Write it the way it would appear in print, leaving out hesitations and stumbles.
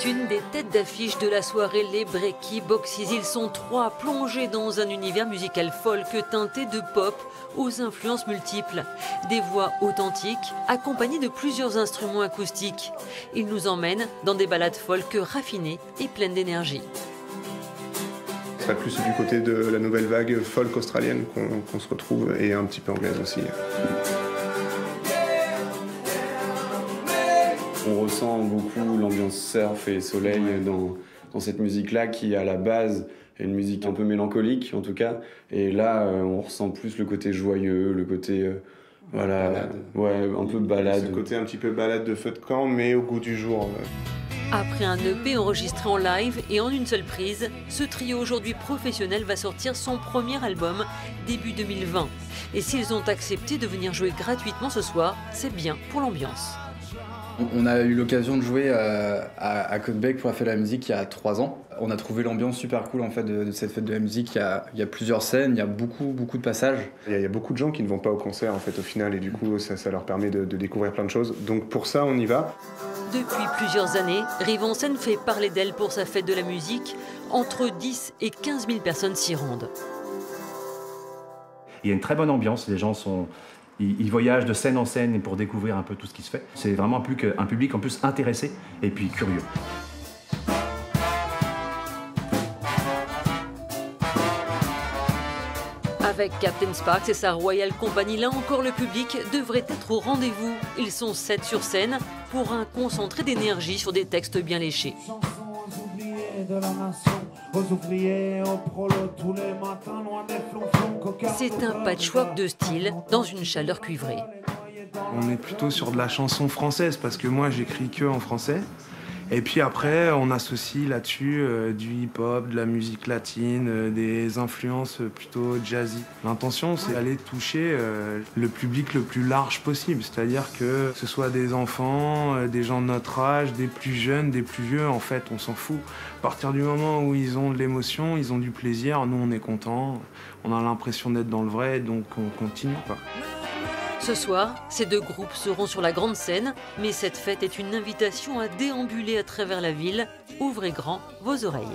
C'est une des têtes d'affiche de la soirée Les Breaky Boxes. Ils sont trois plongés dans un univers musical folk teinté de pop aux influences multiples. Des voix authentiques accompagnées de plusieurs instruments acoustiques. Ils nous emmènent dans des ballades folk raffinées et pleines d'énergie. Ce serait plus du côté de la nouvelle vague folk australienne qu'on se retrouve, et un petit peu anglaise aussi. On ressent beaucoup l'ambiance surf et soleil dans cette musique-là qui, à la base, est une musique un peu mélancolique, en tout cas. Et là, on ressent plus le côté joyeux, le côté... voilà, balade. Ouais, un peu balade. Ce côté un petit peu balade de feu de camp, mais au goût du jour. Après un EP enregistré en live et en une seule prise, ce trio aujourd'hui professionnel va sortir son premier album début 2020. Et s'ils ont accepté de venir jouer gratuitement ce soir, c'est bien pour l'ambiance. On a eu l'occasion de jouer à Côte-Bec pour la fête de la musique il y a 3 ans. On a trouvé l'ambiance super cool en fait de cette fête de la musique. Il y a plusieurs scènes, il y a beaucoup de passages. Il y a beaucoup de gens qui ne vont pas au concert en fait au final, et du coup ça leur permet de découvrir plein de choses. Donc pour ça on y va. Depuis plusieurs années, Rive en Seine fait parler d'elle pour sa fête de la musique. Entre 10 et 15 000 personnes s'y rendent. Il y a une très bonne ambiance, les gens ils voyagent de scène en scène pour découvrir un peu tout ce qui se fait. C'est vraiment un public en plus intéressé et puis curieux. Avec Captain Sparks et sa Royal Company, là encore le public devrait être au rendez-vous. Ils sont 7 sur scène pour un concentré d'énergie sur des textes bien léchés. C'est un patchwork de style dans une chaleur cuivrée. On est plutôt sur de la chanson française parce que moi j'écris que en français. Et puis après on associe là-dessus du hip-hop, de la musique latine, des influences plutôt jazzy. L'intention c'est d'aller toucher le public le plus large possible. C'est-à-dire que ce soit des enfants, des gens de notre âge, des plus jeunes, des plus vieux, en fait on s'en fout. À partir du moment où ils ont de l'émotion, ils ont du plaisir, nous on est contents, on a l'impression d'être dans le vrai, donc on continue quoi. Ce soir, ces deux groupes seront sur la grande scène, mais cette fête est une invitation à déambuler à travers la ville. Ouvrez grand vos oreilles.